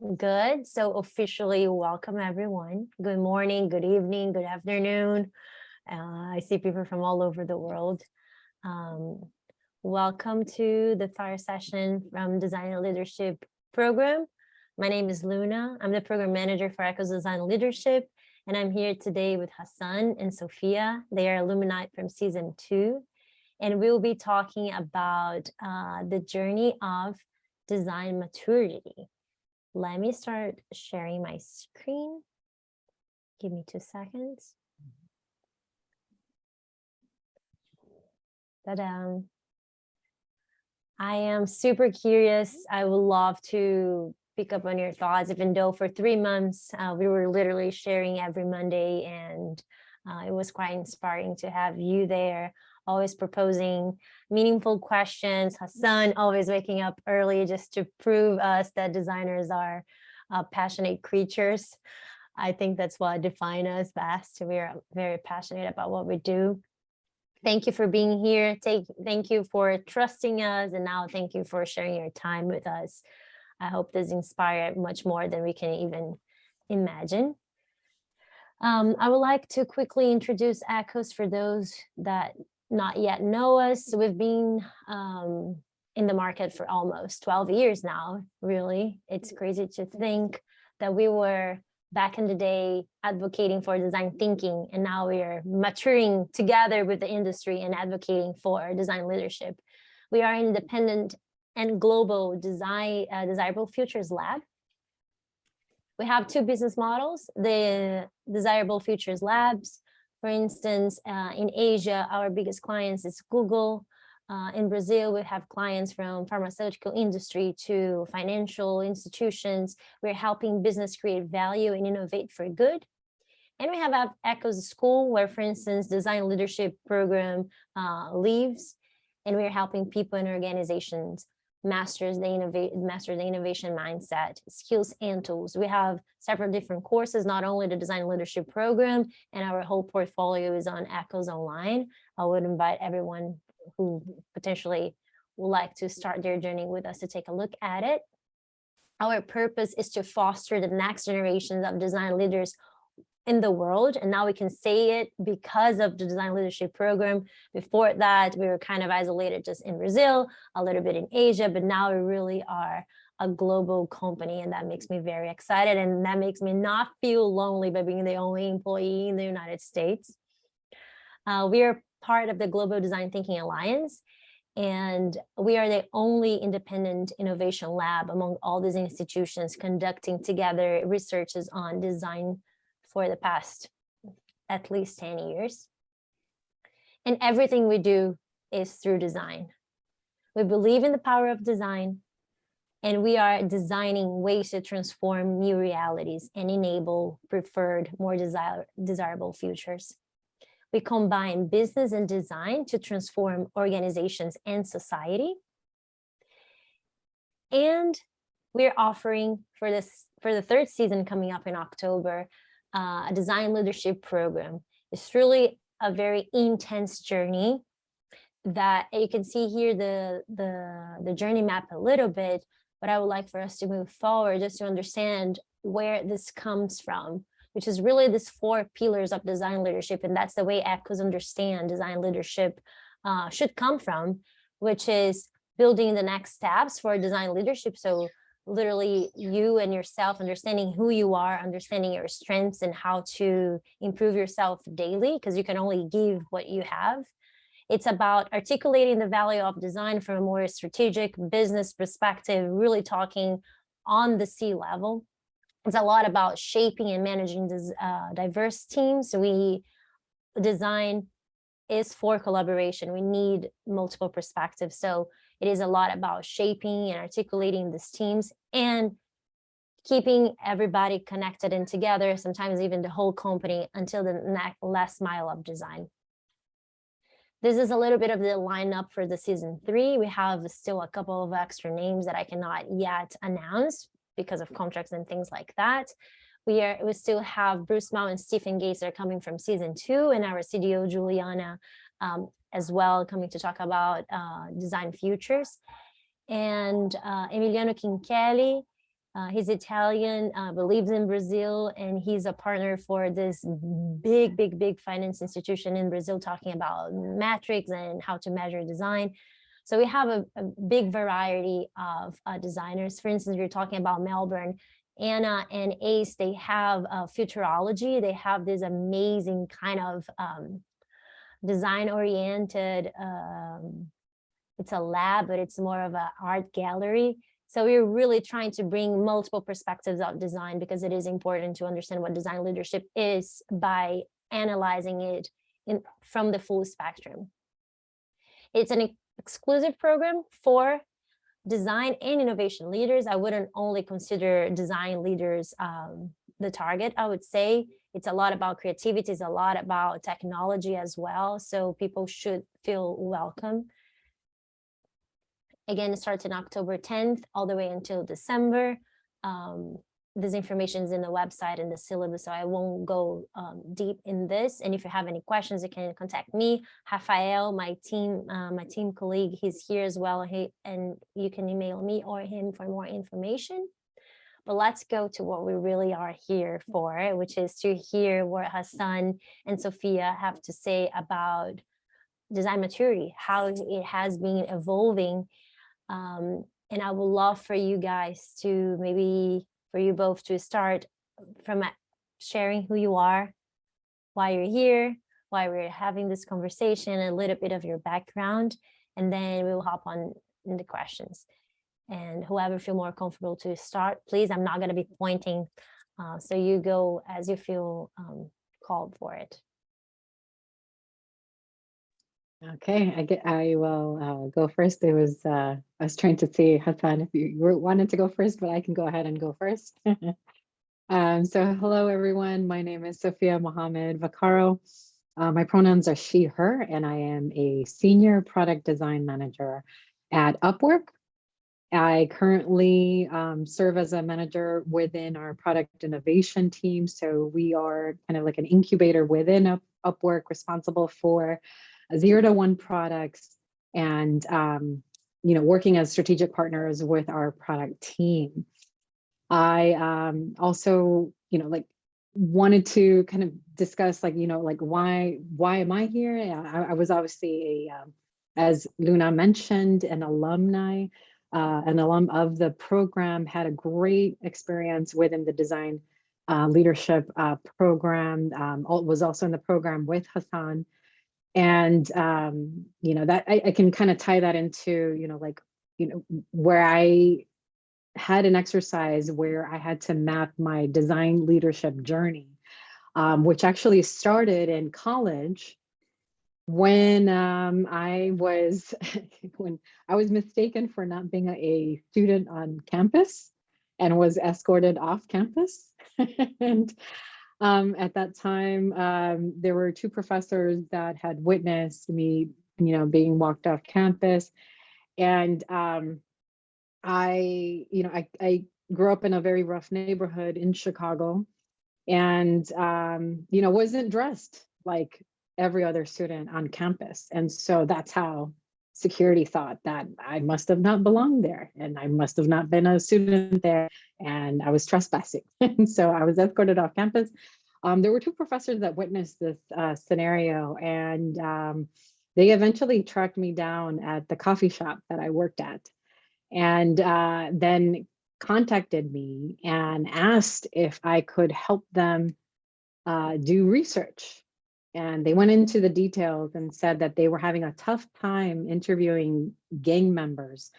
Good. So officially welcome everyone. Good morning, good evening, good afternoon. I see people from all over the world. Um, Welcome to the Fire Session from Design and Leadership Program. My name is Luna. I'm the program manager for Echo's Design Leadership, and I'm here today with Hassan and Sophia. They are alumni from season 2, and we'll be talking about the journey of design maturity. Let me start sharing my screen. Give me 2 seconds. Ta-da. I am super curious. I would love to pick up on your thoughts, even though for 3 months, we were literally sharing every Monday, and it was quite inspiring to have you there, always proposing meaningful questions. Hassan always waking up early just to prove us that designers are passionate creatures. I think that's what defines us best. We are very passionate about what we do. Thank you for being here. Thank you for trusting us, and now thank you for sharing your time with us. I hope this inspires much more than we can even imagine. I would like to quickly introduce Echoes for those that not yet know us. We've been in the market for almost 12 years now, really. It's crazy to think that we were back in the day advocating for design thinking, and now we are maturing together with the industry and advocating for design leadership. We are an independent and global desirable futures lab. We have 2 business models, the Desirable Futures Labs. For instance, in Asia, our biggest clients is Google. In Brazil, we have clients from pharmaceutical industry to financial institutions. We're helping business create value and innovate for good. And we have Echoes School, where, for instance, design leadership program lives, and we're helping people and organizations master the innovation mindset, skills, and tools. We have several different courses, not only the design leadership program, and our whole portfolio is on Echoes Online. I would invite everyone who potentially would like to start their journey with us to take a look at it. Our purpose is to foster the next generations of design leaders in the world, and now we can say it because of the design leadership program. Before that, we were kind of isolated just in Brazil, a little bit in Asia, but now we really are a global company, and that makes me very excited, and that makes me not feel lonely by being the only employee in the United States. We are part of the Global Design Thinking Alliance, and we are the only independent innovation lab among all these institutions conducting together researches on design for the past at least 10 years. And everything we do is through design. We believe in the power of design, and we are designing ways to transform new realities and enable preferred, more desirable futures. We combine business and design to transform organizations and society. And we're offering for the 3rd season coming up in October, a design leadership program. It's really a very intense journey that you can see here the journey map a little bit, but I would like for us to move forward just to understand where this comes from, which is really these 4 pillars of design leadership, and that's the way Echoes understand design leadership should come from, which is building the next steps for design leadership. So literally you and yourself understanding who you are, understanding your strengths and how to improve yourself daily, because you can only give what you have. It's about articulating the value of design from a more strategic business perspective, really talking on the C-level. It's a lot about shaping and managing this diverse teams. So design is for collaboration. We need multiple perspectives. So it is a lot about shaping and articulating these teams and keeping everybody connected and together, sometimes even the whole company, until the last mile of design. This is a little bit of the lineup for the season 3. We have still a couple of extra names that I cannot yet announce because of contracts and things like that. We still have Bruce Mao and Stephen Gates are coming from season 2, and our CDO Juliana as well, coming to talk about design futures. And Emiliano Quincelli He's Italian, but lives in Brazil, and he's a partner for this big finance institution in Brazil, talking about metrics and how to measure design. So we have a big variety of designers. For instance, we're talking about Melbourne. Anna and Ace, they have futurology. They have this amazing kind of design-oriented, it's a lab, but it's more of an art gallery. So we're really trying to bring multiple perspectives of design, because it is important to understand what design leadership is by analyzing it from the full spectrum. It's an exclusive program for design and innovation leaders. I wouldn't only consider design leaders the target. I would say it's a lot about creativity, it's a lot about technology as well. So people should feel welcome. Again, it starts on October 10th all the way until December. This information is in the website and the syllabus, so I won't go deep in this. And if you have any questions, you can contact me, Rafael, my team colleague. He's here as well, and you can email me or him for more information. But let's go to what we really are here for, which is to hear what Hassan and Sophia have to say about design maturity, how it has been evolving. And I would love for you guys to, maybe for you both to start from sharing who you are, why you're here, why we're having this conversation, a little bit of your background, and then we'll hop on in the questions. And whoever feel more comfortable to start, please, I'm not going to be pointing, so you go as you feel called for it. Okay, I will go first. I was trying to see, Hassan, if you wanted to go first, but I can go ahead and go first. So hello, everyone. My name is Sophia Mohammed Vaccaro. My pronouns are she, her, and I am a senior product design manager at Upwork. I currently serve as a manager within our product innovation team. So we are kind of like an incubator within Upwork, responsible for 0 to 1 products, and working as strategic partners with our product team. I also wanted to kind of discuss why am I here? I was obviously as Luna mentioned, an alum of the program, had a great experience within the design leadership program, was also in the program with Hassan. And, that I can kind of tie that into, where I had an exercise where I had to map my design leadership journey, which actually started in college when I was mistaken for not being a student on campus and was escorted off campus. And at that time, there were 2 professors that had witnessed me, being walked off campus. And I grew up in a very rough neighborhood in Chicago, and wasn't dressed like every other student on campus. And so that's how security thought that I must have not belonged there, and I must have not been a student there, and I was trespassing. And so I was escorted off campus. There were 2 professors that witnessed this scenario, and they eventually tracked me down at the coffee shop that I worked at, and then contacted me and asked if I could help them do research. And they went into the details and said that they were having a tough time interviewing gang members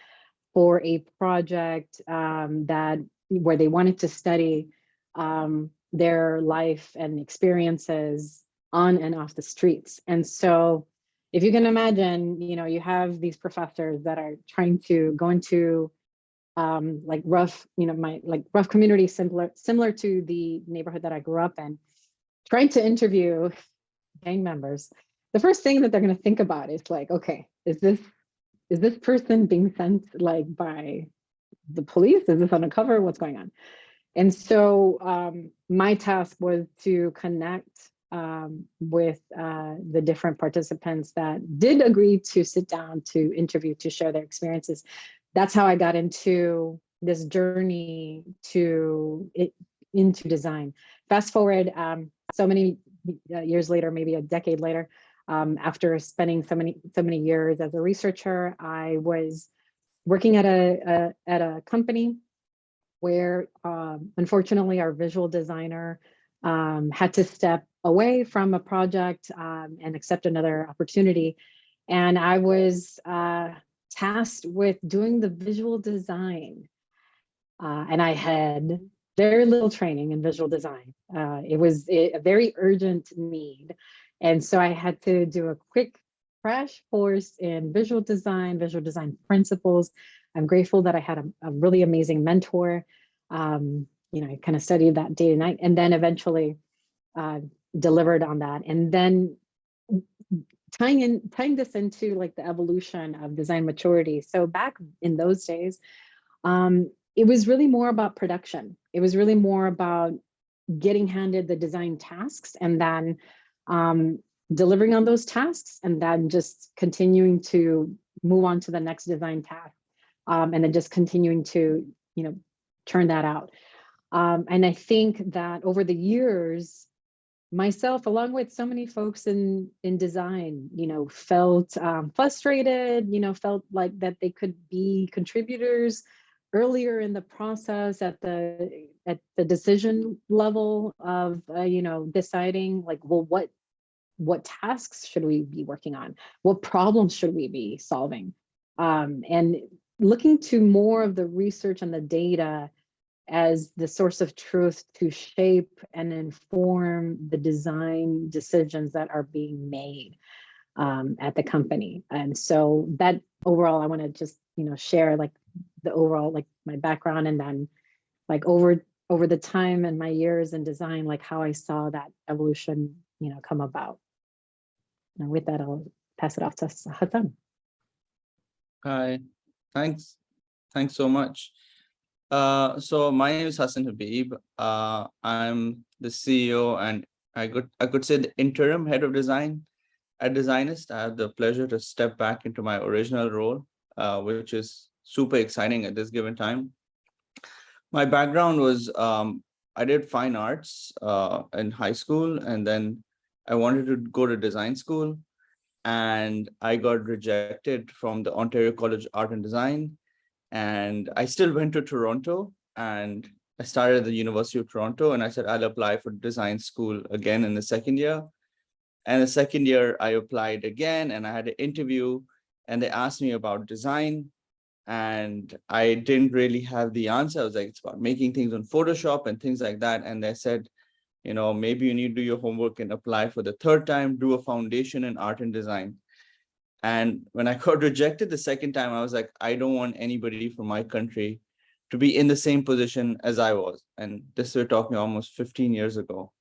for a project where they wanted to study their life and experiences on and off the streets. And so if you can imagine, you have these professors that are trying to go into rough community, similar to the neighborhood that I grew up in, trying to interview gang members. The first thing that they're going to think about is like, okay, is this person being sent by the police? Is this undercover? What's going on? And so my task was to connect with the different participants that did agree to sit down to interview, to share their experiences. That's how I got into this journey into design. Fast forward so many years later, maybe a decade later, after spending so many years as a researcher, I was working at a company where unfortunately our visual designer had to step away from a project and accept another opportunity. And I was tasked with doing the visual design. And I had very little training in visual design. It was a very urgent need. And so I had to do a quick crash course in visual design principles. I'm grateful that I had a really amazing mentor. I kind of studied that day and night, and then eventually delivered on that. And then tying this into like the evolution of design maturity. So back in those days, it was really more about production. It was really more about getting handed the design tasks and then delivering on those tasks, and then just continuing to move on to the next design task, and then just continuing to turn that out. And I think that over the years, myself, along with so many folks in design, felt frustrated, felt like that they could be contributors earlier in the process at the decision level of deciding like, well, what tasks should we be working on? What problems should we be solving? And looking to more of the research and the data as the source of truth to shape and inform the design decisions that are being made at the company. And so that overall, I want to just share like the overall, like my background, and then like over the time and my years in design, like how I saw that evolution come about. And with that, I'll pass it off to Hassan. Hi, thanks so much. So my name is Hassan Habib. I'm the CEO and I could say the interim head of design at Designist. I have the pleasure to step back into my original role, which is super exciting at this given time. My background was I did fine arts in high school, and then I wanted to go to design school, and I got rejected from the Ontario College Art and Design. And I still went to Toronto, and I started at the University of Toronto, and I said, I'll apply for design school again in the second year. And the second year I applied again, and I had an interview, and they asked me about design, and I didn't really have the answer. I was like, it's about making things on Photoshop and things like that. And they said, maybe you need to do your homework and apply for the third time, do a foundation in art and design. And when I got rejected the second time, I was like, I don't want anybody from my country to be in the same position as I was. And this we're talking almost 15 years ago.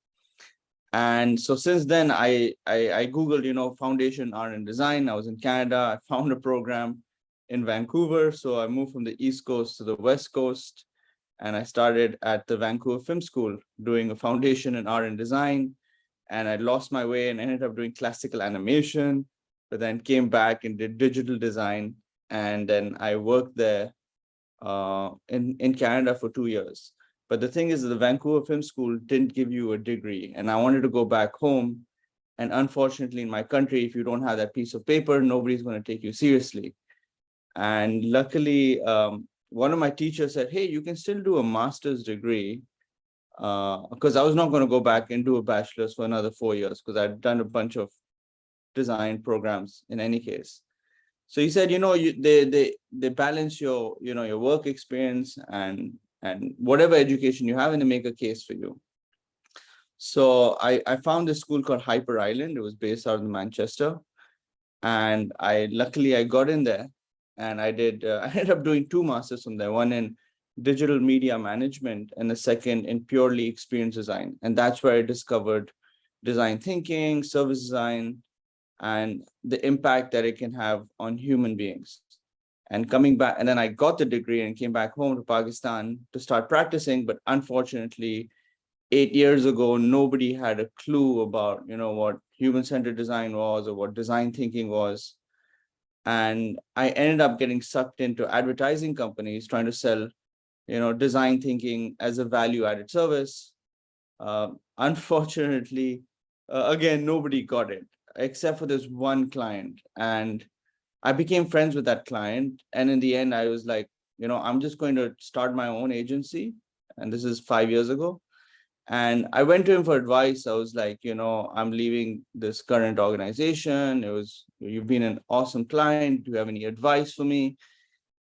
And so since then, I Googled, foundation art and design. I was in Canada. I found a program in Vancouver. So I moved from the East Coast to the West Coast. And I started at the Vancouver Film School doing a foundation in art and design. And I lost my way and ended up doing classical animation, but then came back and did digital design. And then I worked there in Canada for 2 years. But the thing is, the Vancouver Film School didn't give you a degree, and I wanted to go back home. And unfortunately, in my country, if you don't have that piece of paper, nobody's going to take you seriously. And luckily, one of my teachers said, hey, you can still do a master's degree, because I was not going to go back and do a bachelor's for another 4 years, because I'd done a bunch of design programs in any case. So he said, they balance your work experience and whatever education you have, and they make a case for you. So I found this school called Hyper Island. It was based out of Manchester, and luckily I got in there, and I ended up doing 2 masters from there, one in digital media management and the second in purely experience design. And that's where I discovered design thinking, service design, and the impact that it can have on human beings. And coming back, and then I got the degree and came back home to Pakistan to start practicing. But unfortunately, 8 years ago, nobody had a clue about, what human-centered design was or what design thinking was. And I ended up getting sucked into advertising companies trying to sell design thinking as a value added service. Unfortunately, again, nobody got it except for this one client. And I became friends with that client. And in the end, I was like, I'm just going to start my own agency. And this is 5 years ago. And I went to him for advice. I was like, I'm leaving this current organization. You've been an awesome client. Do you have any advice for me?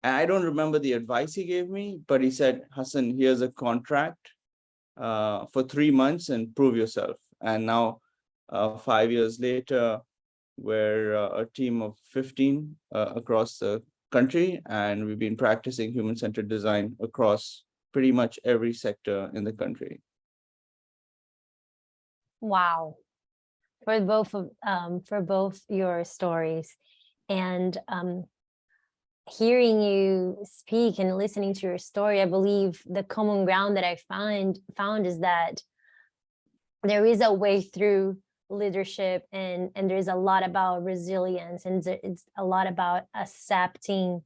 And I don't remember the advice he gave me, but he said, Hassan, here's a contract for 3 months and prove yourself. And now 5 years later, we're a team of 15 across the country, and we've been practicing human-centered design across pretty much every sector in the country. Wow. For both your stories, and hearing you speak and listening to your story, I believe the common ground that I found is that there is a way through leadership, and there's a lot about resilience, and it's a lot about accepting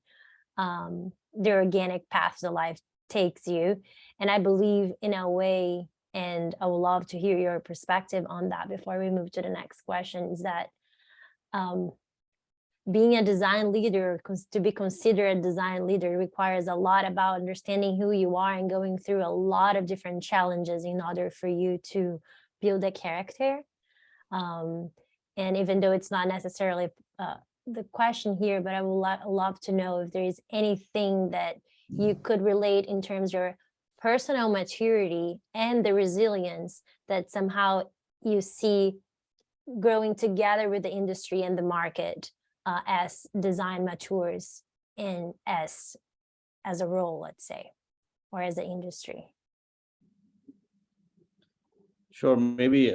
the organic path that life takes you. And I believe in a way, and I would love to hear your perspective on that before we move to the next question, is that being a design leader, to be considered a design leader, requires a lot about understanding who you are and going through a lot of different challenges in order for you to build a character. And even though it's not necessarily the question here, but I would love to know if there is anything that you could relate in terms of your personal maturity and the resilience that somehow you see growing together with the industry and the market as design matures and as a role, let's say, or as an industry. Sure, maybe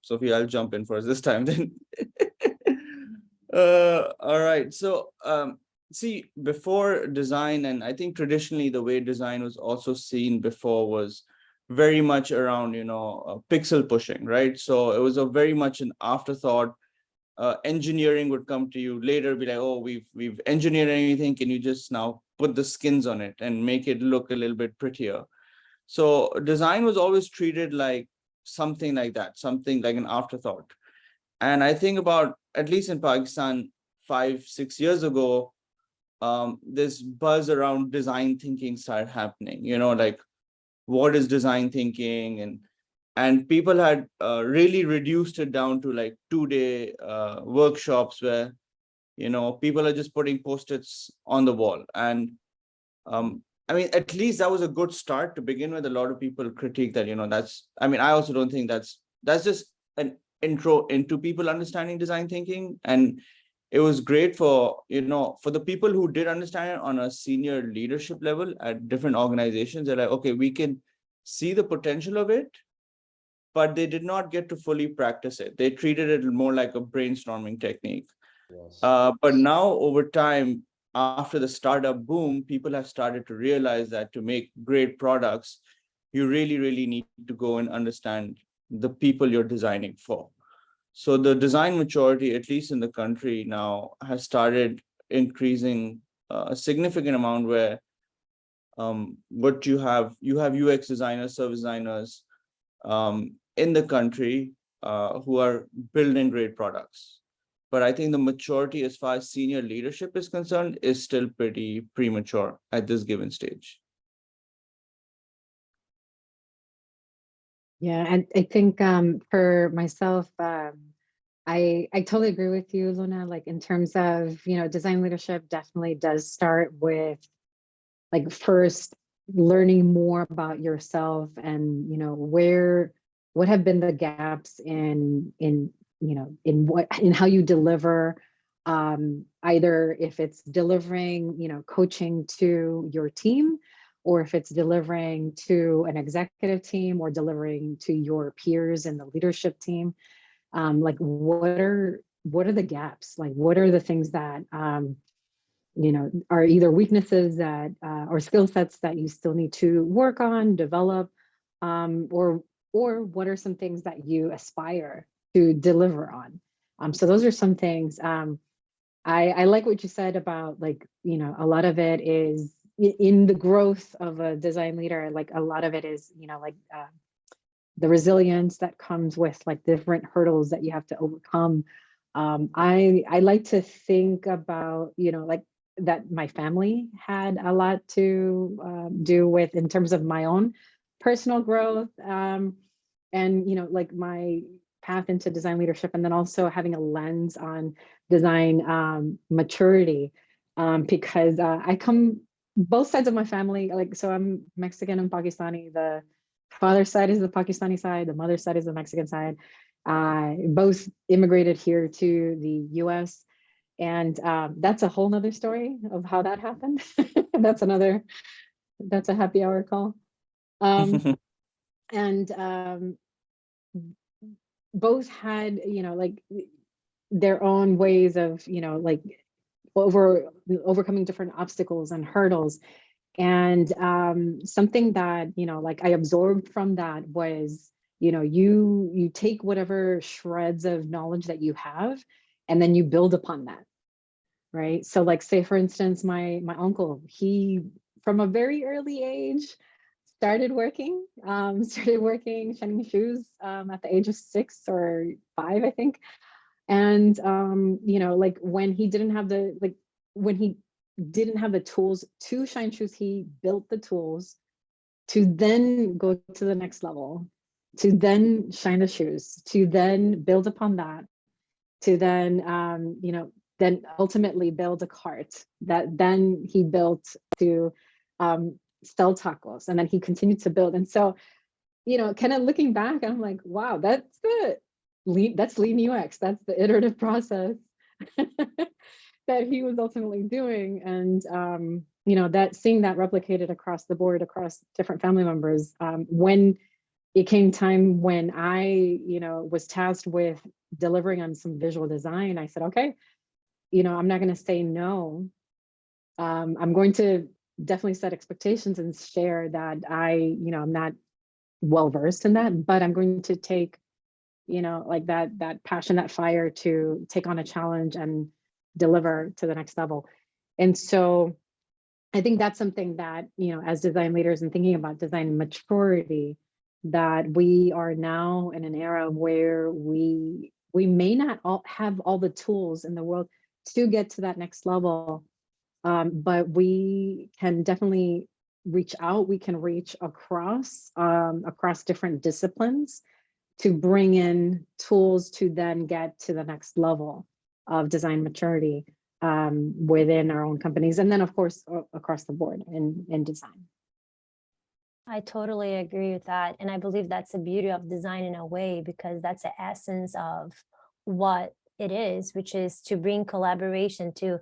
Sophie, I'll jump in first this time then. All right, so see, before design, and I think traditionally the way design was also seen before was very much around pixel pushing, right? So it was a very much an afterthought. Engineering would come to you later, be like, oh, we've engineered anything, can you just now put the skins on it and make it look a little bit prettier? So design was always treated like something like that, something like an afterthought. And I think about, at least in Pakistan 5-6 years ago, this buzz around design thinking started happening, like what is design thinking? And people had really reduced it down to like 2-day workshops where, people are just putting Post-its on the wall. And I mean, at least that was a good start to begin with. A lot of people critique that, I also don't think that's just an intro into people understanding design thinking. And it was great for, for the people who did understand it on a senior leadership level at different organizations. They're like, okay, we can see the potential of it, but they did not get to fully practice it. They treated it more like a brainstorming technique. Yes. But now over time, after the startup boom, people have started to realize that to make great products, you really, really need to go and understand the people you're designing for. So the design maturity, at least in the country now, has started increasing a significant amount where what you have UX designers, service designers in the country who are building great products. But I think the maturity as far as senior leadership is concerned is still pretty premature at this given stage. Yeah, and I think for myself, I totally agree with you, Luna. Like in terms of, design leadership definitely does start with like first learning more about yourself and, what have been the gaps in how you deliver, either if it's delivering, coaching to your team, or if it's delivering to an executive team or delivering to your peers in the leadership team. Like what are the gaps? Like what are the things that are either weaknesses that or skill sets that you still need to work on, develop, or what are some things that you aspire to deliver on? So those are some things. I like what you said about like, a lot of it is in the growth of a design leader, like a lot of it is, you know, like the resilience that comes with like different hurdles that you have to overcome. I like to think about, you know, like that my family had a lot to do with in terms of my own personal growth, and, you know, like my path into design leadership, and then also having a lens on design maturity, because I come both sides of my family, like, so I'm Mexican and Pakistani. The father's side is the Pakistani side, the mother's side is the Mexican side. Both immigrated here to the US. And that's a whole nother story of how that happened. That's a happy hour call. And both had, you know, like their own ways of, you know, like overcoming different obstacles and hurdles. And something that, you know, like I absorbed from that was, you know, you take whatever shreds of knowledge that you have, and then you build upon that, right? So like, say for instance, my uncle, he from a very early age started working shining shoes at the age of 6 or 5, I think. And you know, like when he didn't have the tools to shine shoes, he built the tools to then go to the next level, to then shine the shoes, to then build upon that, to then you know, then ultimately build a cart that then he built to sell tacos, and then he continued to build. And so, you know, kind of looking back, I'm like, wow, that's lean UX. That's the iterative process that he was ultimately doing. And you know, that seeing that replicated across the board, across different family members, when it came time when I, you know, was tasked with delivering on some visual design, I said, okay, you know, I'm not going to say no. I'm going to definitely set expectations and share that you know, I'm not well versed in that, but I'm going to take, you know, like that passion, that fire to take on a challenge and deliver to the next level. And so I think that's something that, you know, as design leaders and thinking about design maturity, that we are now in an era where we may not have all the tools in the world to get to that next level, but we can definitely reach out. We can reach across different disciplines to bring in tools to then get to the next level of design maturity within our own companies, and then of course across the board in design. I totally agree with that. And I believe that's the beauty of design in a way, because that's the essence of what it is, which is to bring collaboration, to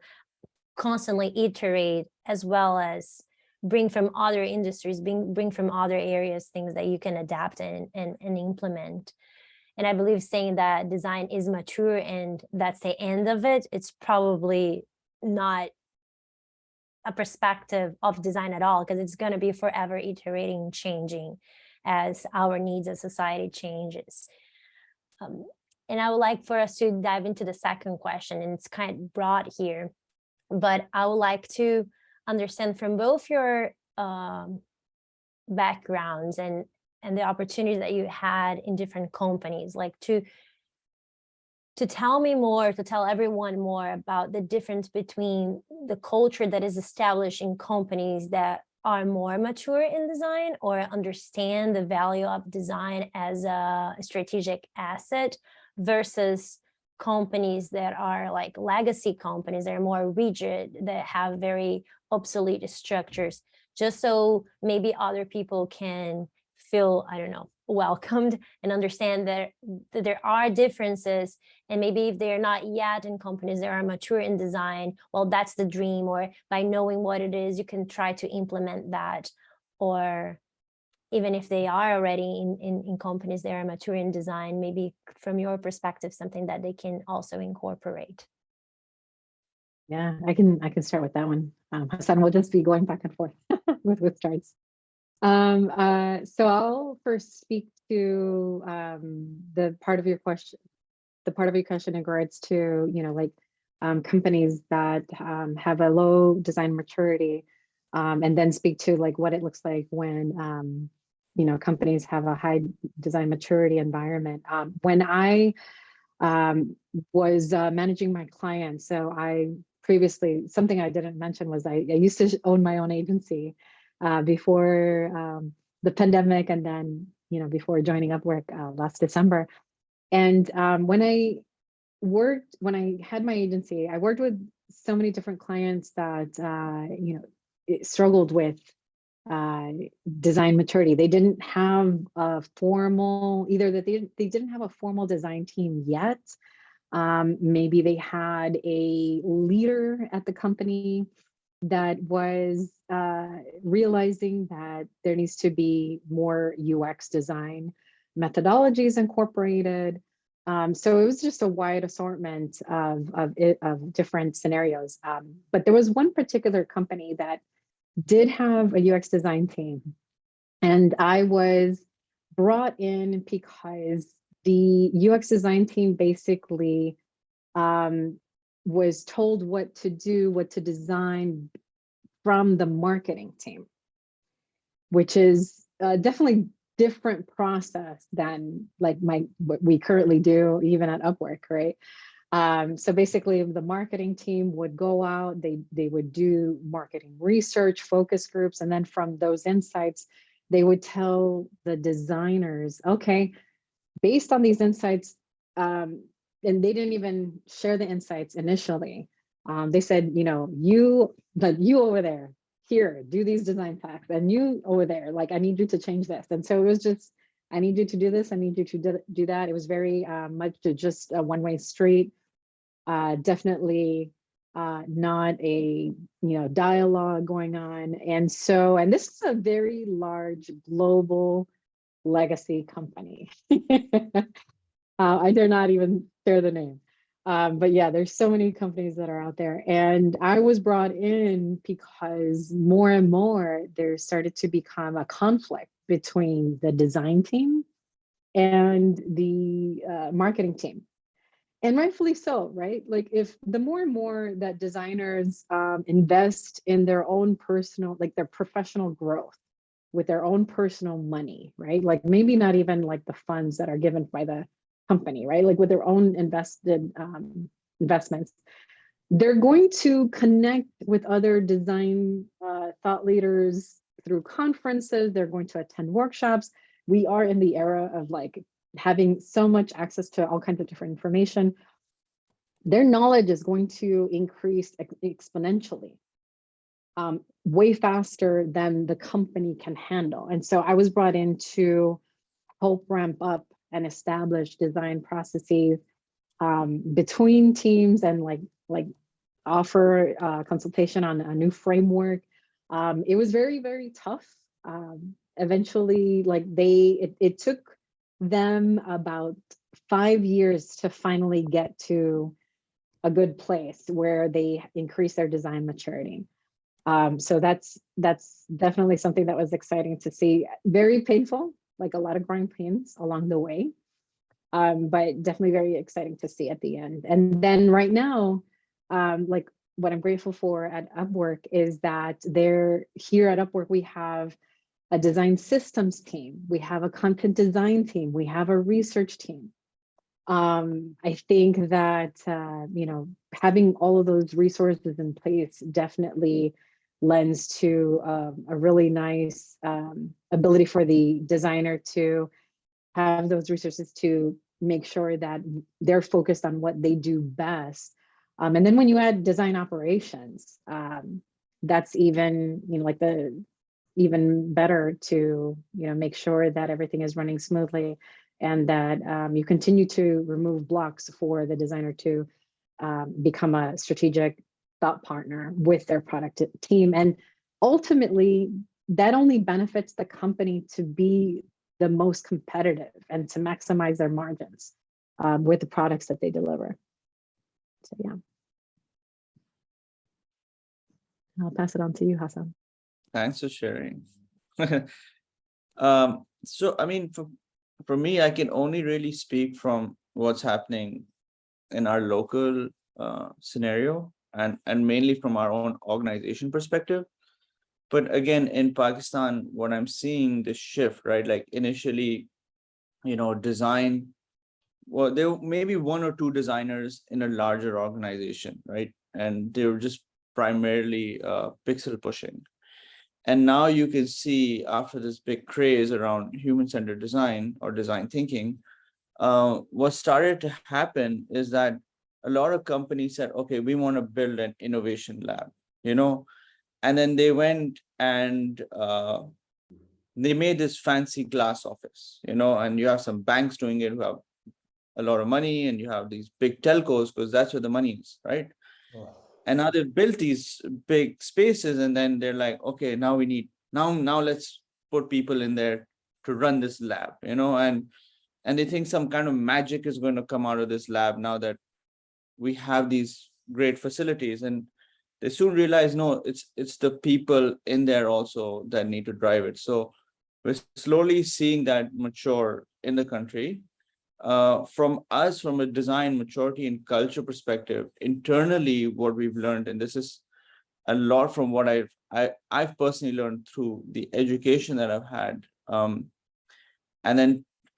constantly iterate, as well as bring from other industries, bring from other areas, things that you can adapt and implement. And I believe saying that design is mature and that's the end of it, it's probably not a perspective of design at all, because it's going to be forever iterating, changing as our needs as society changes. And I would like for us to dive into the second question, and it's kind of broad here, but I would like to understand from both your backgrounds and the opportunities that you had in different companies, like to tell me more, to tell everyone more about the difference between the culture that is established in companies that are more mature in design or understand the value of design as a strategic asset versus companies that are like legacy companies that are more rigid, that have very obsolete structures, just so maybe other people can feel, I don't know, welcomed and understand that there are differences. And maybe if they're not yet in companies that are mature in design, well, that's the dream, or by knowing what it is, you can try to implement that. Or even if they are already in companies that are mature in design, maybe from your perspective, something that they can also incorporate. Yeah, I can start with that one. Hassan, we'll just be going back and forth with starts. So I'll first speak to the part of your question in regards to, you know, like companies that have a low design maturity. and then speak to like what it looks like when companies have a high design maturity environment. When I was managing my clients, so I previously, something I didn't mention was I used to own my own agency before the pandemic, and then before joining Upwork last December. And when I had my agency, I worked with so many different clients that struggled with design maturity. They didn't have a formal, either that they didn't have a formal design team yet. Maybe they had a leader at the company that was realizing that there needs to be more UX design methodologies incorporated. So it was just a wide assortment of different scenarios. But there was one particular company that did have a UX design team, and I was brought in because the UX design team basically was told what to do, what to design from the marketing team, which is definitely different process than like what we currently do even at Upwork, right? So basically the marketing team would go out, they would do marketing research, focus groups, and then from those insights, they would tell the designers, okay, based on these insights, and they didn't even share the insights initially. They said, you over there, here, do these design facts, and you over there, like, I need you to change this. And so it was just, I need you to do this, I need you to do that. It was very much just a one-way street. Definitely not a dialogue going on. And this is a very large global legacy company. I dare not even share the name. But yeah, there's so many companies that are out there. And I was brought in because more and more there started to become a conflict between the design team and the marketing team. And rightfully so, right? Like if the more and more that designers invest in their own personal, like their professional growth with their own personal money, right? Like maybe not even like the funds that are given by the company, right? Like with their own invested investments, they're going to connect with other design thought leaders through conferences. They're going to attend workshops. We are in the era of like having so much access to all kinds of different information. Their knowledge is going to increase exponentially, way faster than the company can handle. And so I was brought in to help ramp up and establish design processes between teams, and like offer consultation on a new framework. It was very, very tough. Eventually, like it took them about 5 years to finally get to a good place where they increase their design maturity. So that's definitely something that was exciting to see. Very painful, like a lot of growing pains along the way, but definitely very exciting to see at the end. And then right now, like what I'm grateful for at Upwork is that here at Upwork, we have a design systems team, we have a content design team, we have a research team. I think that having all of those resources in place definitely lends to a really nice ability for the designer to have those resources to make sure that they're focused on what they do best. And then when you add design operations, that's even even better to make sure that everything is running smoothly, and that you continue to remove blocks for the designer to become a strategic thought partner with their product team. And ultimately, that only benefits the company to be the most competitive and to maximize their margins with the products that they deliver. So yeah. I'll pass it on to you, Hassan. Thanks for sharing. So, I mean, for me, I can only really speak from what's happening in our local scenario, and mainly from our own organization perspective. But again, in Pakistan, what I'm seeing the shift, right? Like initially, design, well, there were maybe one or two designers in a larger organization, right? And they were just primarily pixel pushing. And now you can see after this big craze around human-centered design or design thinking, what started to happen is that a lot of companies said, okay, we want to build an innovation lab, and then they went and they made this fancy glass office, and you have some banks doing it who have a lot of money, and you have these big telcos because that's where the money is, right? And now they've built these big spaces, and then they're like, okay, now we need now let's put people in there to run this lab, and they think some kind of magic is going to come out of this lab now that we have these great facilities. And they soon realize, no, it's the people in there also that need to drive it. So we're slowly seeing that mature in the country. From a design maturity and culture perspective, internally, what we've learned, and this is a lot from what I've personally learned through the education that I've had, and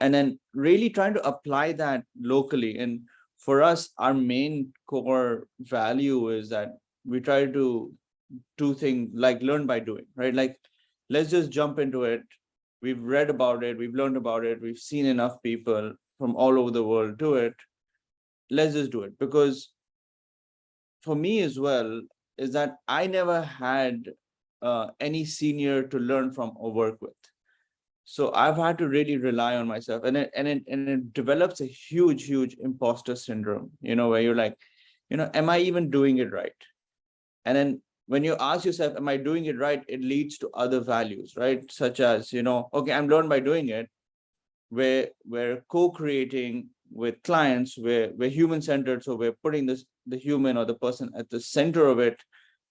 then really trying to apply that locally. And for us, our main core value is that we try to do things like learn by doing, right? Like, let's just jump into it. We've read about it, we've learned about it, we've seen enough people from all over the world do it. Let's just do it. Because for me as well, is that I never had any senior to learn from or work with. So I've had to really rely on myself, and it develops a huge imposter syndrome, where you're like, am I even doing it right? And then when you ask yourself, am I doing it right? It leads to other values, right? Such as, okay, I'm learned by doing it. We're co-creating with clients, we're human-centered, so we're putting the human or the person at the center of it.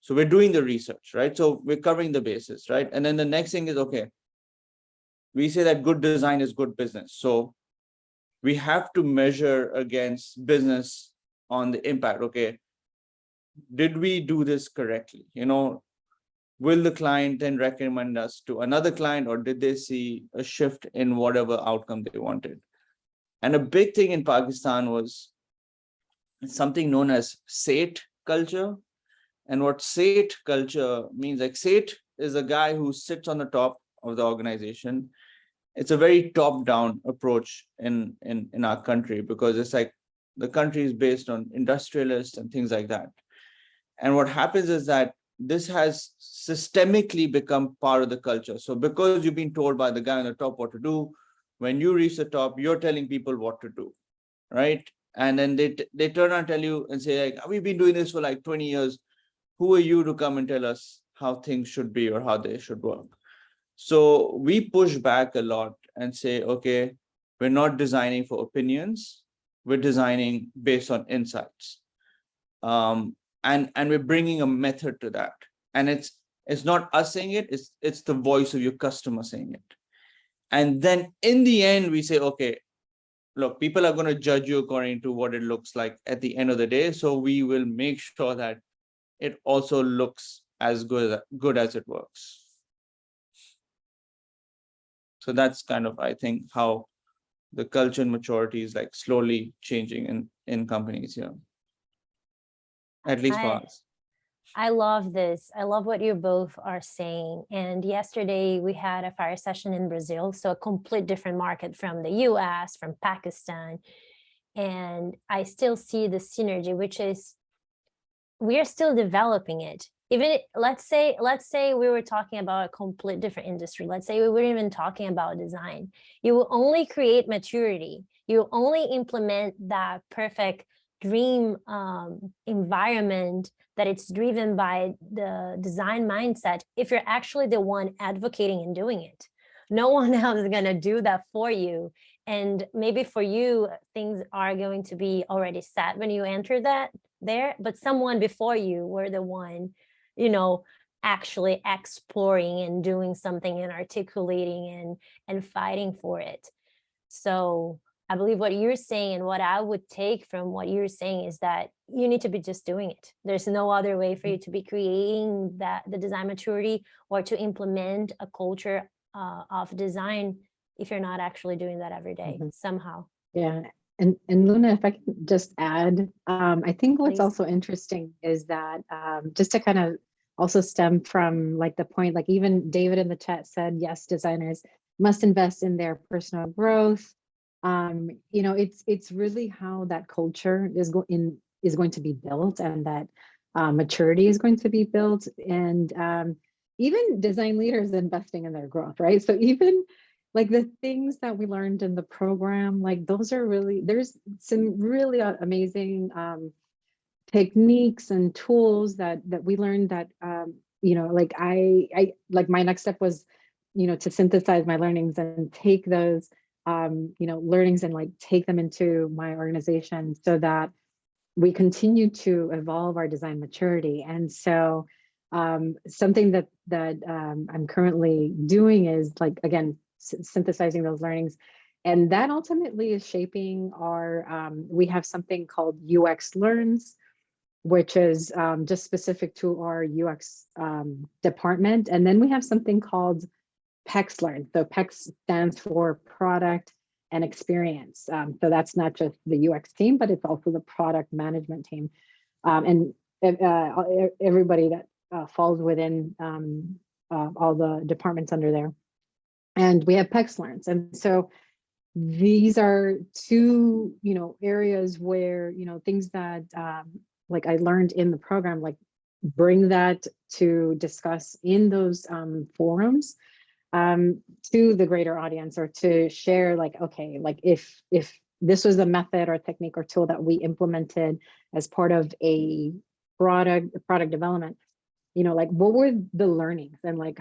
So we're doing the research, right? So we're covering the bases, right? And then the next thing is, okay, we say that good design is good business. So we have to measure against business on the impact. Okay, did we do this correctly? Will the client then recommend us to another client, or did they see a shift in whatever outcome they wanted? And a big thing in Pakistan was something known as SATE culture. And what SATE culture means, like, SATE is a guy who sits on the top of the organization. It's a very top-down approach in our country, because it's like the country is based on industrialists and things like that. And what happens is that this has systemically become part of the culture. So because you've been told by the guy on the top what to do, when you reach the top, you're telling people what to do, right? And then they turn around and tell you and say, like, we've been doing this for like 20 years. Who are you to come and tell us how things should be or how they should work? So we push back a lot and say, okay, we're not designing for opinions. We're designing based on insights. And we're bringing a method to that. And it's not us saying it, it's the voice of your customer saying it. And then in the end, we say, okay, look, people are going to judge you according to what it looks like at the end of the day. So we will make sure that it also looks as good as it works. So that's kind of, I think, how the culture and maturity is like slowly changing in companies here. At least for us. I love this. I love what you both are saying. And yesterday we had a fire session in Brazil, so a complete different market from the US, from Pakistan. And I still see the synergy, which is we are still developing it. Even let's say we were talking about a complete different industry. Let's say we weren't even talking about design. You will only create maturity. You will only implement that perfect dream environment that it's driven by the design mindset if you're actually the one advocating and doing it. No one else is going to do that for you. And maybe for you, things are going to be already set when you enter that there, but someone before you were the one, actually exploring and doing something and articulating and fighting for it. So I believe what you're saying and what I would take from what you're saying is that you need to be just doing it. There's no other way for you to be creating the design maturity or to implement a culture of design if you're not actually doing that every day somehow. Yeah. And Luna, if I can just add, I think what's Please. also interesting is that just to kind of also stem from like the point, like even David in the chat said, yes, designers must invest in their personal growth. You know, it's really how that culture is going to be built, and that maturity is going to be built, and even design leaders investing in their growth, right? So even like the things that we learned in the program, like those are really, there's some really amazing techniques and tools that we learned that, you know, like I like my next step was, you know, to synthesize my learnings and take those, you know, learnings and like take them into my organization so that we continue to evolve our design maturity. And so something that I'm currently doing is like, again, synthesizing those learnings. And that ultimately is shaping our, we have something called UX Learns, which is just specific to our UX department. And then we have something called PEX Learn. So PEX stands for Product and Experience. So that's not just the UX team, but it's also the product management team. And everybody that falls within all the departments under there. And we have PEX Learns. And so these are two, you know, areas where, you know, things that like I learned in the program, like bring that to discuss in those forums to the greater audience, or to share like, okay, like if this was a method or technique or tool that we implemented as part of a product development, you know, like what were the learnings, and like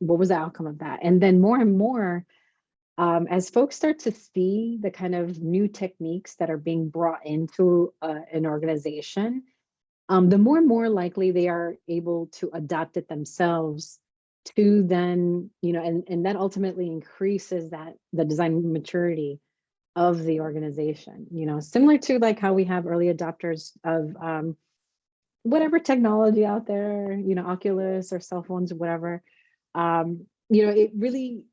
what was the outcome of that? And then more and more, as folks start to see the kind of new techniques that are being brought into an organization, the more and more likely they are able to adapt it themselves to then, you know, and that ultimately increases the design maturity of the organization, you know, similar to like how we have early adopters of whatever technology out there, you know, Oculus or cell phones or whatever. You know, it really,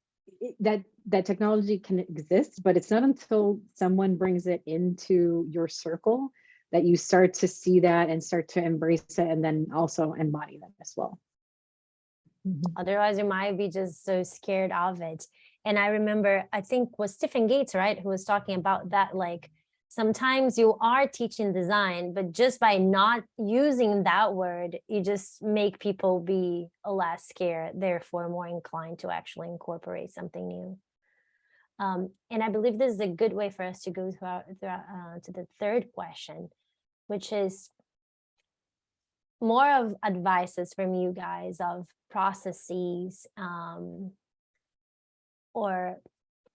that technology can exist, but it's not until someone brings it into your circle that you start to see that and start to embrace it, and then also embody them as well. Otherwise, you might be just so scared of it. And I remember, I think was Stephen Gates, right, who was talking about that, like sometimes you are teaching design, but just by not using that word, you just make people be less scared, therefore more inclined to actually incorporate something new. And I believe this is a good way for us to go to the third question, which is more of advices from you guys of processes or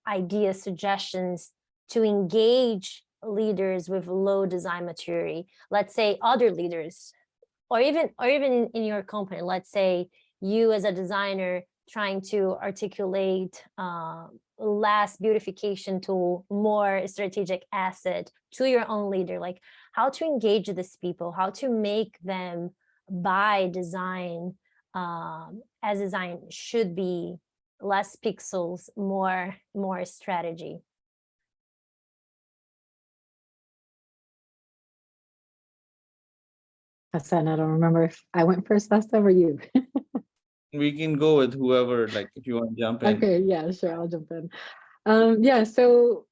idea suggestions to engage leaders with low design maturity. Let's say other leaders, or even in your company. Let's say you as a designer trying to articulate less beautification tool, more strategic asset to your own leader, like how to engage these people, how to make them buy design as design should be, less pixels, more strategy. Hassan, I don't remember if I went first last time or you. We can go with whoever, like if you want to jump in. Okay, yeah, sure, I'll jump in. Yeah, so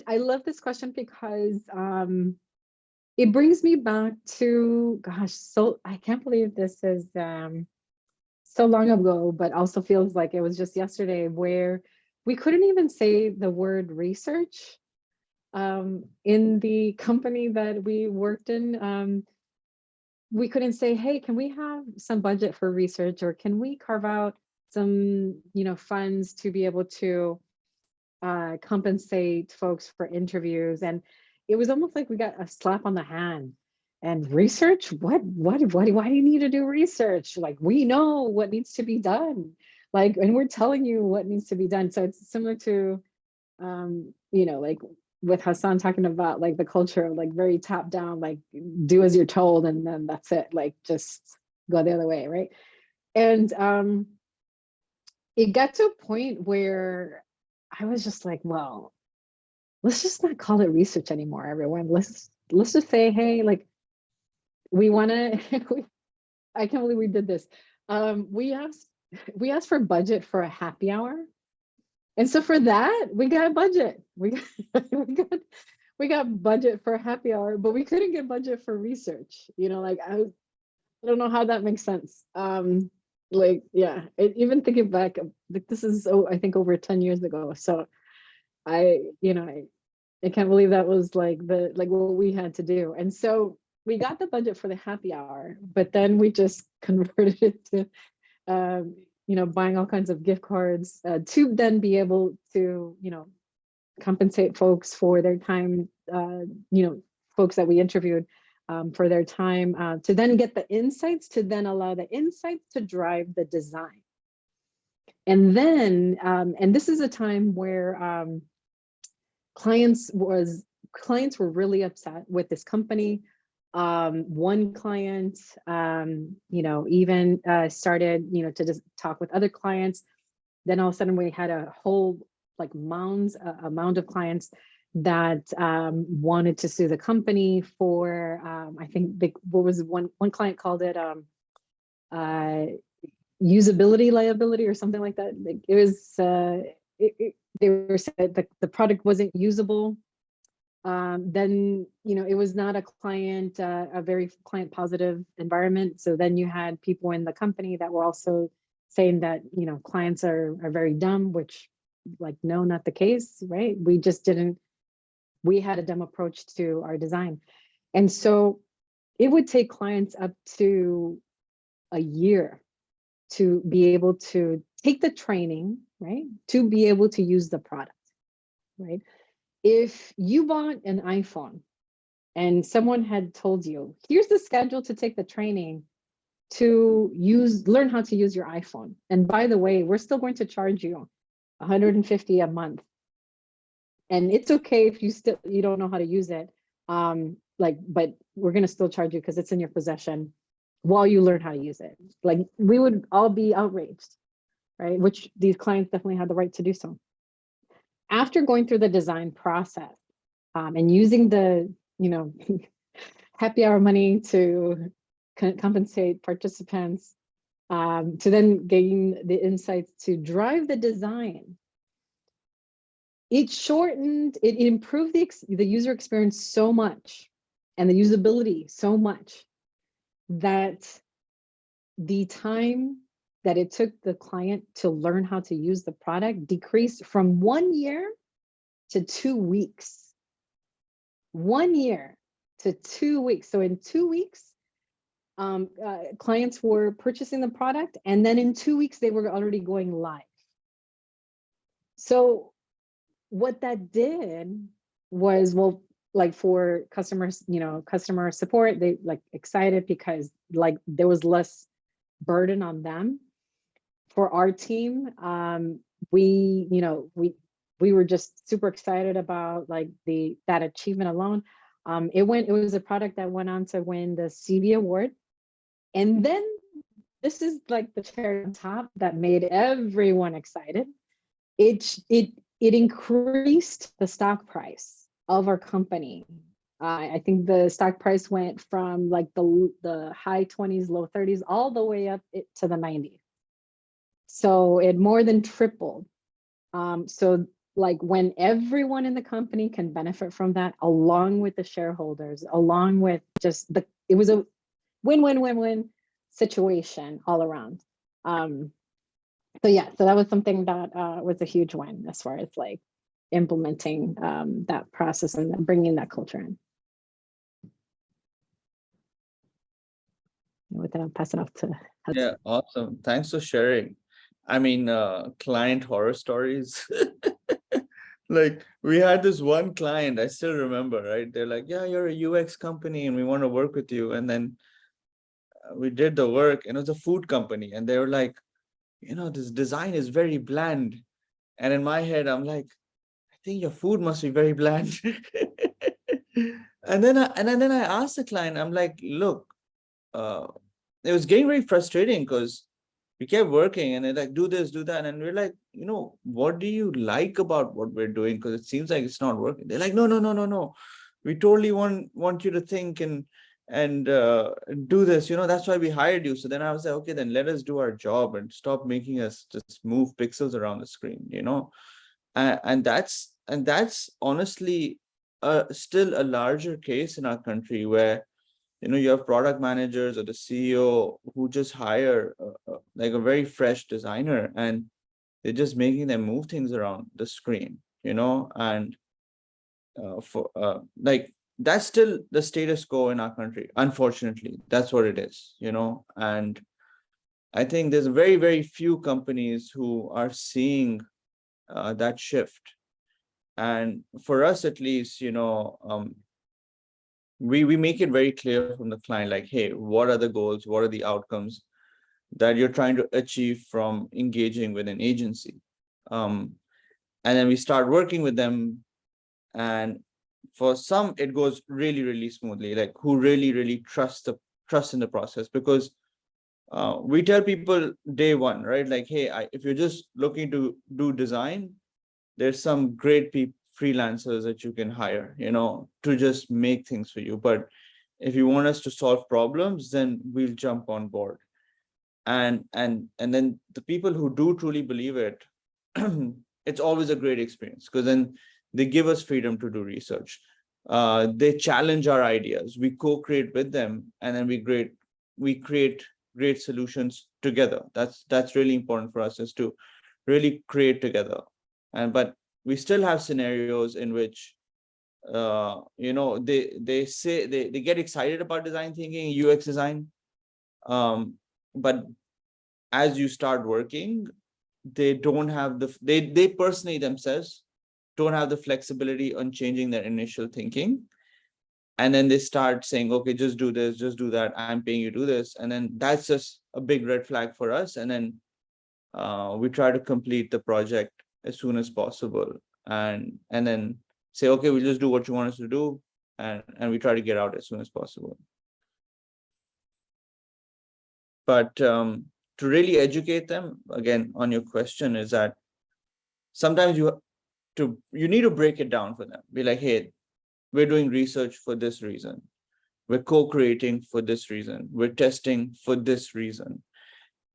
I love this question because it brings me back to, gosh, so I can't believe this is so long ago, but also feels like it was just yesterday, where we couldn't even say the word research in the company that we worked in. We couldn't say, hey, can we have some budget for research, or can we carve out some, you know, funds to be able to compensate folks for interviews? And it was almost like we got a slap on the hand. And research, why do you need to do research? Like, we know what needs to be done, like, and we're telling you what needs to be done. So it's similar to like with Hassan talking about like the culture, like very top down, like do as you're told, and then that's it, like just go the other way, right? And it got to a point where I was just like, well, let's just not call it research anymore, everyone. Let's just say, hey, like we want to. I can't believe we did this. We asked for budget for a happy hour, and so for that we got a budget. We got budget for a happy hour, but we couldn't get budget for research. Like I don't know how that makes sense. Like yeah, even thinking back, like this is I think over 10 years ago. So I can't believe that was like what we had to do. And so we got the budget for the happy hour, but then we just converted it to buying all kinds of gift cards to then be able to compensate folks for their time, folks that we interviewed for their time, to then get the insights, to then allow the insights to drive the design. And then, and this is a time where clients were really upset with this company. One client, even started, to just talk with other clients. Then all of a sudden we had a whole like amount of clients that wanted to sue the company for, I think what was one client called it usability liability or something like that. Like it was, they were said that the product wasn't usable. Then, it was not a very client positive environment. So then you had people in the company that were also saying that, clients are very dumb, which like, no, not the case, right? We had a dumb approach to our design. And so it would take clients up to a year to be able to take the training, right? To be able to use the product, right? If you bought an iPhone and someone had told you, here's the schedule to take the training to learn how to use your iPhone. And by the way, we're still going to charge you $150 a month. And it's okay if you don't know how to use it. But we're going to still charge you because it's in your possession while you learn how to use it. Like we would all be outraged, right? Which these clients definitely had the right to do so. After going through the design process and using the, happy hour money to compensate participants, to then gain the insights to drive the design, it improved the user experience so much and the usability so much that the time that it took the client to learn how to use the product decreased from 1 year to 2 weeks. 1 year to 2 weeks. So in 2 weeks, clients were purchasing the product, and then in 2 weeks, they were already going live. So what that did was, well, like for customers, customer support, they like excited because like there was less burden on them. For our team, we were just super excited about like that achievement alone. It was a product that went on to win the CV award. And then this is like the cherry on top that made everyone excited. It increased the stock price of our company. I think the stock price went from like the high 20s, low 30s, all the way up to the 90s. So it more than tripled. So like when everyone in the company can benefit from that, along with the shareholders, along with just it was a win-win-win-win situation all around. So yeah, so that was something that was a huge win as far as like implementing that process and then bringing that culture in. And with that, I'll pass it off to Hudson. Yeah, awesome. Thanks for sharing. I mean, client horror stories. Like we had this one client, I still remember, right? They're like, yeah, you're a UX company and we want to work with you. And then we did the work, and it was a food company. And they were like, this design is very bland. And in my head, I'm like, I think your food must be very bland. And then I asked the client, I'm like, look, it was getting very frustrating because we kept working and they're like, do this, do that. And we're like, what do you like about what we're doing? Because it seems like it's not working. They're like, no. We totally want you to think and do this, that's why we hired you. So then I was like, okay, then let us do our job and stop making us just move pixels around the screen, and that's honestly still a larger case in our country where you have product managers or the CEO who just hire like a very fresh designer and they're just making them move things around the screen, and for like that's still the status quo in our country. Unfortunately, that's what it is, and I think there's very, very few companies who are seeing that shift. And for us, at least, we make it very clear from the client, like, hey, what are the goals? What are the outcomes that you're trying to achieve from engaging with an agency? And then we start working with them. And for some, it goes really, really smoothly, like who really, really trust in the process. Because we tell people day one, right? Like, hey, if you're just looking to do design, there's some great freelancers that you can hire, to just make things for you. But if you want us to solve problems, then we'll jump on board. And then the people who do truly believe it, it's always a great experience because then they give us freedom to do research. They challenge our ideas. We co-create with them, and then we create great solutions together. That's really important for us, is to really create together. But we still have scenarios in which they say they get excited about design thinking, UX design, but as you start working, they don't have they personally themselves don't have the flexibility on changing their initial thinking. And then they start saying, okay, just do this, just do that, I'm paying you to do this. And then that's just a big red flag for us. And then we try to complete the project as soon as possible, and then say, okay, we'll just do what you want us to do, and we try to get out as soon as possible. But to really educate them, again, on your question, is that sometimes you need to break it down for them. Be like, hey, we're doing research for this reason, we're co-creating for this reason, we're testing for this reason.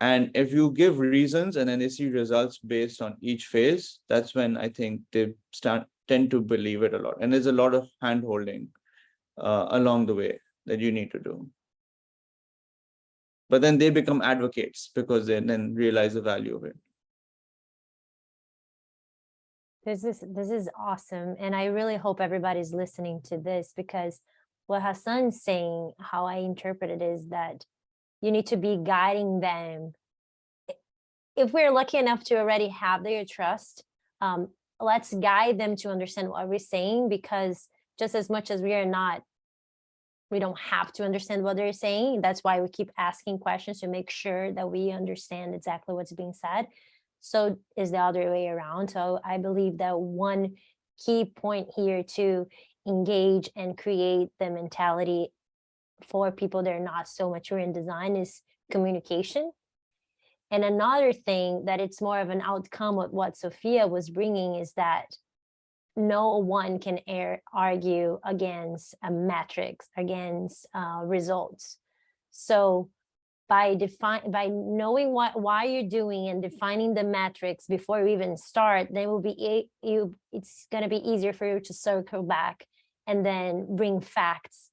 And if you give reasons and then they see results based on each phase, that's when I think they tend to believe it a lot. And there's a lot of hand-holding along the way that you need to do. But then they become advocates because they then realize the value of it. This is awesome. And I really hope everybody's listening to this, because what Hassan's saying, how I interpret it, is that you need to be guiding them. If we're lucky enough to already have their trust, let's guide them to understand what we're saying, because just as much as we don't have to understand what they're saying. That's why we keep asking questions to make sure that we understand exactly what's being said. So is the other way around. So I believe that one key point here to engage and create the mentality for people that are not so mature in design is communication. And another thing that it's more of an outcome of what Sophia was bringing is that no one can argue against a metrics, against results. So by knowing why you're doing and defining the metrics before you even start, then it's going to be easier for you to circle back and then bring facts.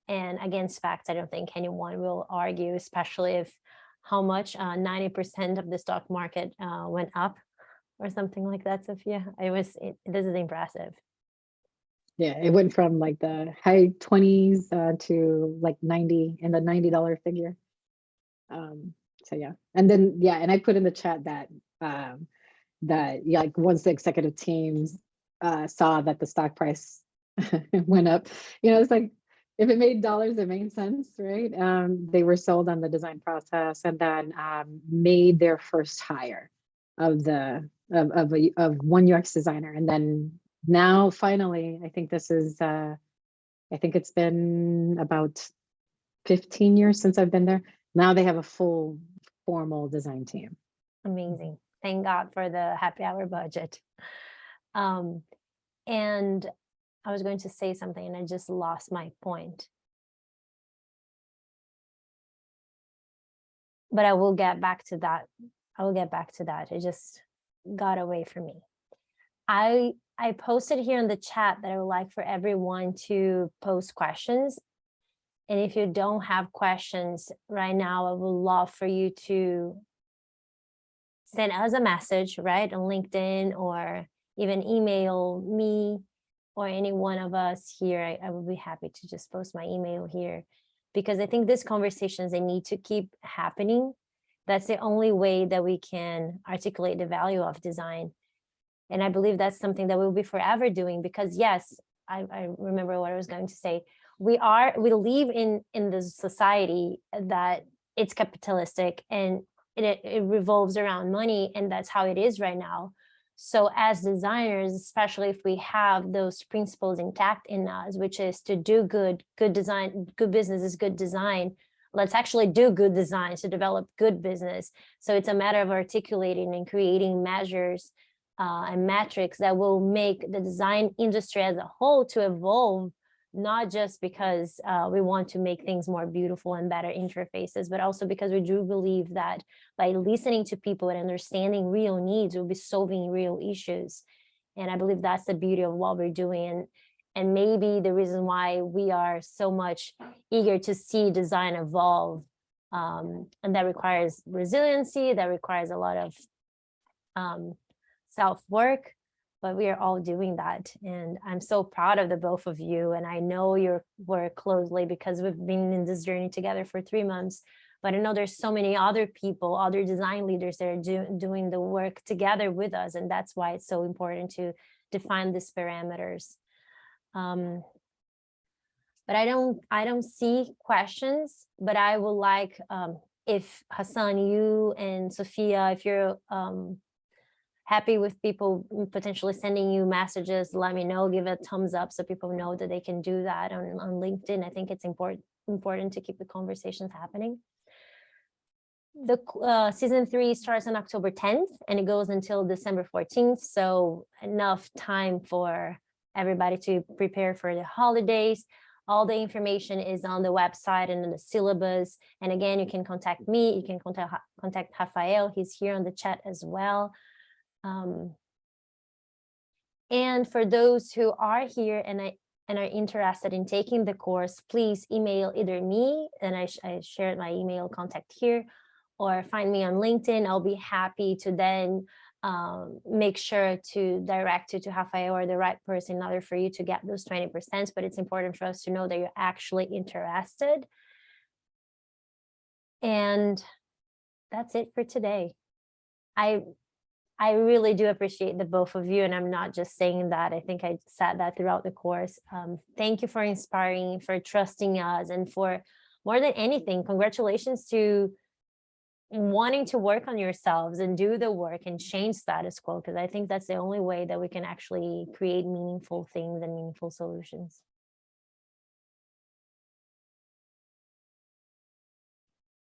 And against facts, I don't think anyone will argue, especially if how much 90% of the stock market went up or something like that, Sophia. This is impressive. Yeah, it went from like the high 20s to like 90 and the $90 figure. So yeah, and then and I put in the chat that like once the executive teams saw that the stock price went up, it's like, if it made dollars, it made sense, right? They were sold on the design process, and then made their first hire of one UX designer, and then now finally, I think this is, I think it's been about 15 years since I've been there. Now they have a full formal design team. Amazing. Thank God for the happy hour budget. And I was going to say something and I just lost my point. But I will get back to that. I will get back to that. It just got away from me. I posted here in the chat that I would like for everyone to post questions. And if you don't have questions right now, I would love for you to send us a message, right, on LinkedIn, or even email me or any one of us here. I would be happy to just post my email here, because I think these conversations, they need to keep happening. That's the only way that we can articulate the value of design. And I believe that's something that we'll be forever doing, because yes, I remember what I was going to say. We live in this society that it's capitalistic, and it revolves around money, and that's how it is right now. So as designers, especially if we have those principles intact in us, which is to do good design, good business is good design. Let's actually do good design to develop good business. So it's a matter of articulating and creating measures and metrics that will make the design industry as a whole to evolve, not just because we want to make things more beautiful and better interfaces, but also because we do believe that by listening to people and understanding real needs, we'll be solving real issues. And I believe that's the beauty of what we're doing. And maybe the reason why we are so much eager to see design evolve, and that requires resiliency, that requires a lot of self-work, but we are all doing that. And I'm so proud of the both of you. And I know your work closely because we've been in this journey together for 3 months, but I know there's so many other people, other design leaders that are doing the work together with us. And that's why it's so important to define these parameters. But I don't see questions, but I would like, if Hassan, you and Sophia, if you're happy with people potentially sending you messages, let me know, give a thumbs up so people know that they can do that on LinkedIn. I think it's important to keep the conversations happening. The season 3 starts on October 10th and it goes until December 14th. So enough time for everybody to prepare for the holidays. All the information is on the website and in the syllabus. And again, you can contact me, you can contact Rafael, he's here on the chat as well. And for those who are here and are interested in taking the course, please email either me, and I shared my email contact here, or find me on LinkedIn. I'll be happy to then make sure to direct you to Rafael or the right person in order for you to get those 20%. But it's important for us to know that you're actually interested. And that's it for today. I really do appreciate the both of you, and I'm not just saying that. I think I said that throughout the course. Thank you for inspiring, for trusting us, and for more than anything, congratulations to wanting to work on yourselves and do the work and change status quo, because I think that's the only way that we can actually create meaningful things and meaningful solutions.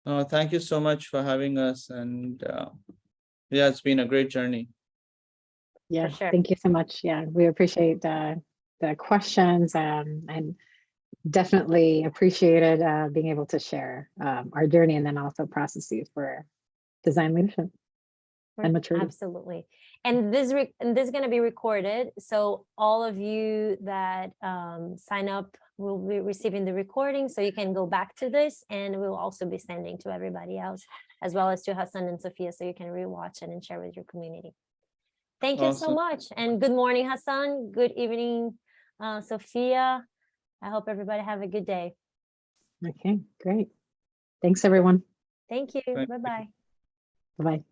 Thank you so much for having us, and yeah, it's been a great journey. Yeah, For sure. thank you so much. Yeah, we appreciate the questions, and definitely appreciated being able to share our journey, and then also processes for design leadership and maturity. Absolutely. And this is going to be recorded, so all of you that sign up will be receiving the recording, so you can go back to this, and we'll also be sending to everybody else, as well as to Hassan and Sophia, so you can rewatch it and share with your community. Thank you so Awesome. much, and good morning, Hassan. Good evening, Sophia. I hope everybody have a good day. Okay, great. Thanks, everyone. Thank you. Thank you. Bye-bye. Bye-bye.